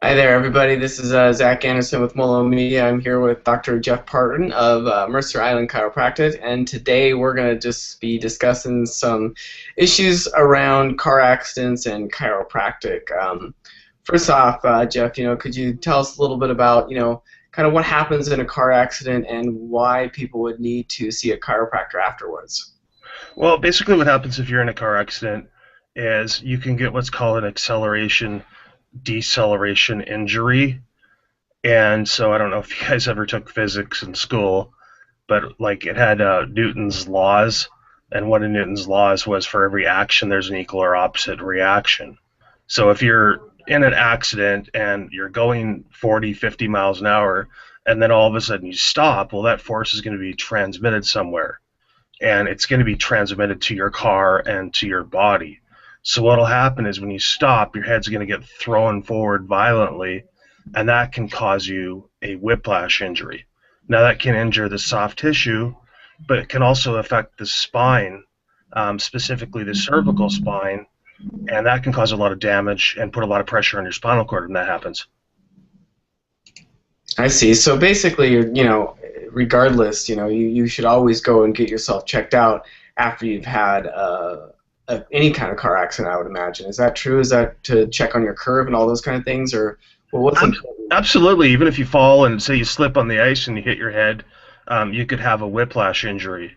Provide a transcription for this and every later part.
Hi there, everybody. This is Zach Anderson with Molo Media. I'm here with Dr. Jeff Parton of Mercer Island Chiropractic, and today we're going to just be discussing some issues around car accidents and chiropractic. First off, Jeff, could you tell us a little bit about, kind of what happens in a car accident and why people would need to see a chiropractor afterwards? Well, basically, what happens if you're in a car accident is you can get what's called an acceleration deceleration injury. And so I don't know if you guys ever took physics in school, but like it had Newton's laws, and one of Newton's laws was for every action there's an equal or opposite reaction. So if you're in an accident and you're going 40, 50 miles an hour, and then all of a sudden you stop, well, that force is going to be transmitted somewhere, and it's going to be transmitted to your car and to your body. So what'll happen is when you stop, your head's going to get thrown forward violently, and that can cause you a whiplash injury. Now that can injure the soft tissue, but it can also affect the spine, specifically the cervical spine, and that can cause a lot of damage and put a lot of pressure on your spinal cord when that happens. I see. So basically, regardless, you should always go and get yourself checked out after you've had any kind of car accident, I would imagine. Is that true? Is that to check on your curve and all those kind of things? Or, well, what's important? Absolutely. Even if you fall and say you slip on the ice and you hit your head, you could have a whiplash injury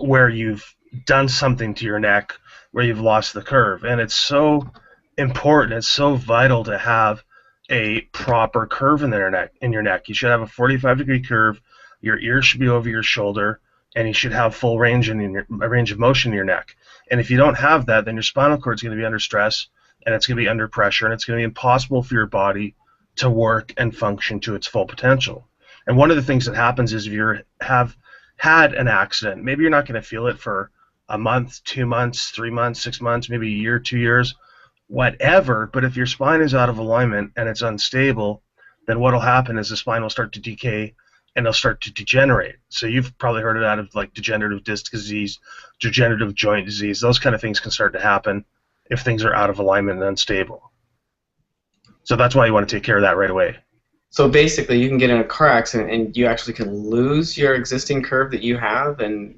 where you've done something to your neck, where you've lost the curve. And it's so important, it's so vital to have a proper curve in your neck. You should have a 45-degree curve. Your ear should be over your shoulder, and you should have full range range of motion in your neck. And if you don't have that, then your spinal cord is going to be under stress, and it's going to be under pressure, and it's going to be impossible for your body to work and function to its full potential. And one of the things that happens is if you have had an accident, maybe you're not going to feel it for a month, 2 months, 3 months, 6 months, maybe a year, 2 years, whatever. But if your spine is out of alignment and it's unstable, then what will happen is the spine will start to decay and it'll start to degenerate. So you've probably heard of that, of like degenerative disc disease, degenerative joint disease. Those kind of things can start to happen if things are out of alignment and unstable. So that's why you want to take care of that right away. So basically, you can get in a car accident and you actually can lose your existing curve that you have, and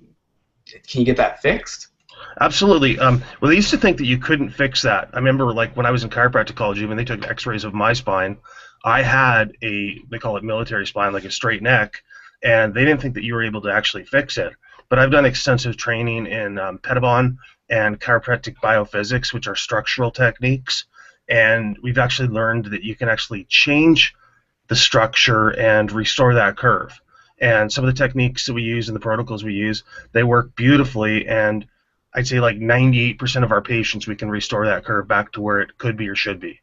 can you get that fixed? Absolutely. Well, they used to think that you couldn't fix that. I remember, like, when I was in chiropracticology, when they took X-rays of my spine, I had they call it military spine, like a straight neck, and they didn't think that you were able to actually fix it. But I've done extensive training in Pedabon and chiropractic biophysics, which are structural techniques, and we've actually learned that you can actually change the structure and restore that curve. And some of the techniques that we use and the protocols we use, they work beautifully, and I'd say like 98% of our patients, we can restore that curve back to where it could be or should be.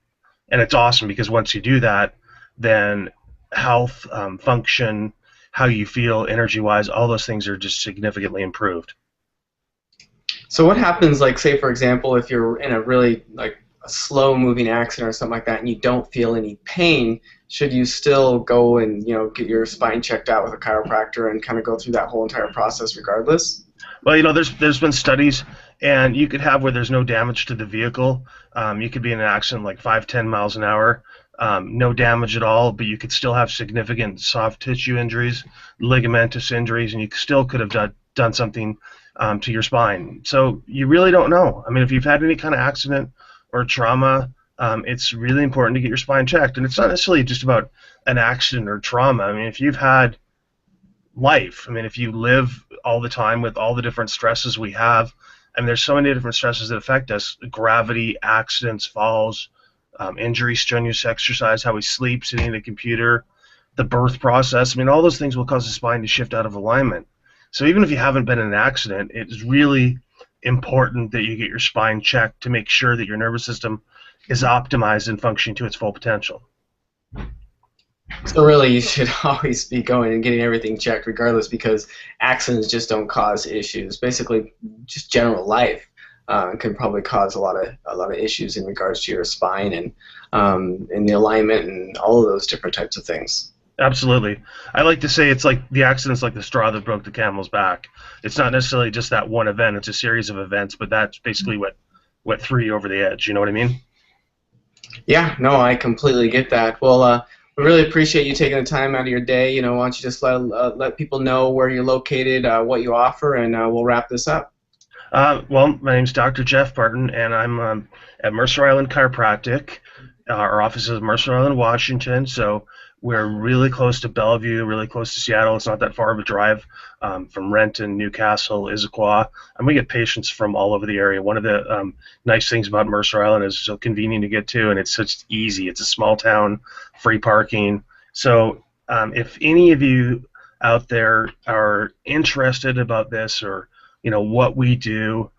And it's awesome because once you do that, then health, function, how you feel energy-wise, all those things are just significantly improved. So what happens, like, say, for example, if you're in a really, like, a slow-moving accident or something like that and you don't feel any pain, should you still go and, get your spine checked out with a chiropractor and kind of go through that whole entire process regardless? Well, there's been studies, and you could have where there's no damage to the vehicle. You could be in an accident like 5, 10 miles an hour, no damage at all, but you could still have significant soft tissue injuries, ligamentous injuries, and you still could have done something to your spine. So you really don't know. I mean, if you've had any kind of accident or trauma, it's really important to get your spine checked. And it's not necessarily just about an accident or trauma. I mean, if you've had life, I mean, if you live all the time with all the different stresses we have, I mean, there's so many different stresses that affect us: gravity, accidents, falls, injury, strenuous exercise, how we sleep, sitting at a computer, the birth process. I mean, all those things will cause the spine to shift out of alignment. So even if you haven't been in an accident, it's really important that you get your spine checked to make sure that your nervous system is optimized and functioning to its full potential. So really, you should always be going and getting everything checked regardless, because accidents just don't cause issues. Basically, just general life can probably cause a lot of issues in regards to your spine and the alignment and all of those different types of things. Absolutely. I like to say it's like the accident's like the straw that broke the camel's back. It's not necessarily just that one event, it's a series of events, but that's basically what threw you over the edge. You know what I mean? Yeah, no, I completely get that. Well, we really appreciate you taking the time out of your day. Why don't you just let people know where you're located, what you offer, and we'll wrap this up. Well, my name's Dr. Jeff Barton, and I'm at Mercer Island Chiropractic. Our office is in Mercer Island, Washington, so we're really close to Bellevue, really close to Seattle. It's not that far of a drive from Renton, Newcastle, Issaquah, and we get patients from all over the area. One of the nice things about Mercer Island is it's so convenient to get to, and it's such easy. It's a small town, free parking. So if any of you out there are interested about this or what we do.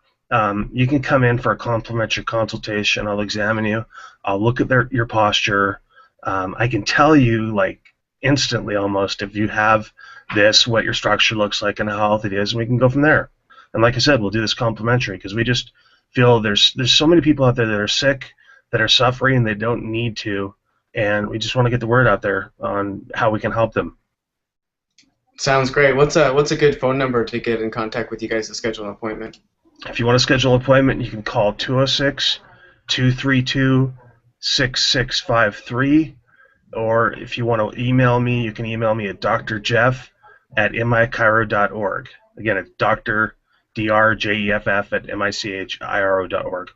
You can come in for a complimentary consultation. I'll examine you. I'll look at your posture. I can tell you like instantly almost if you have this, what your structure looks like and how healthy it is, and we can go from there. And like I said, we'll do this complimentary because we just feel there's so many people out there that are sick, that are suffering, they don't need to, and we just want to get the word out there on how we can help them. Sounds great. What's a good phone number to get in contact with you guys to schedule an appointment? If you want to schedule an appointment, you can call 206-232-6653, or if you want to email me, you can email me at drjeff@michiro.org. Again, it's drjeff at michiro.org.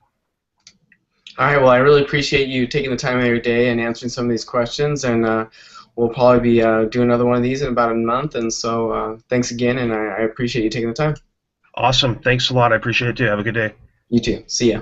All right. Well, I really appreciate you taking the time out of your day and answering some of these questions, and we'll probably be doing another one of these in about a month. And so, thanks again, and I appreciate you taking the time. Awesome. Thanks a lot. I appreciate it too. Have a good day. You too. See ya.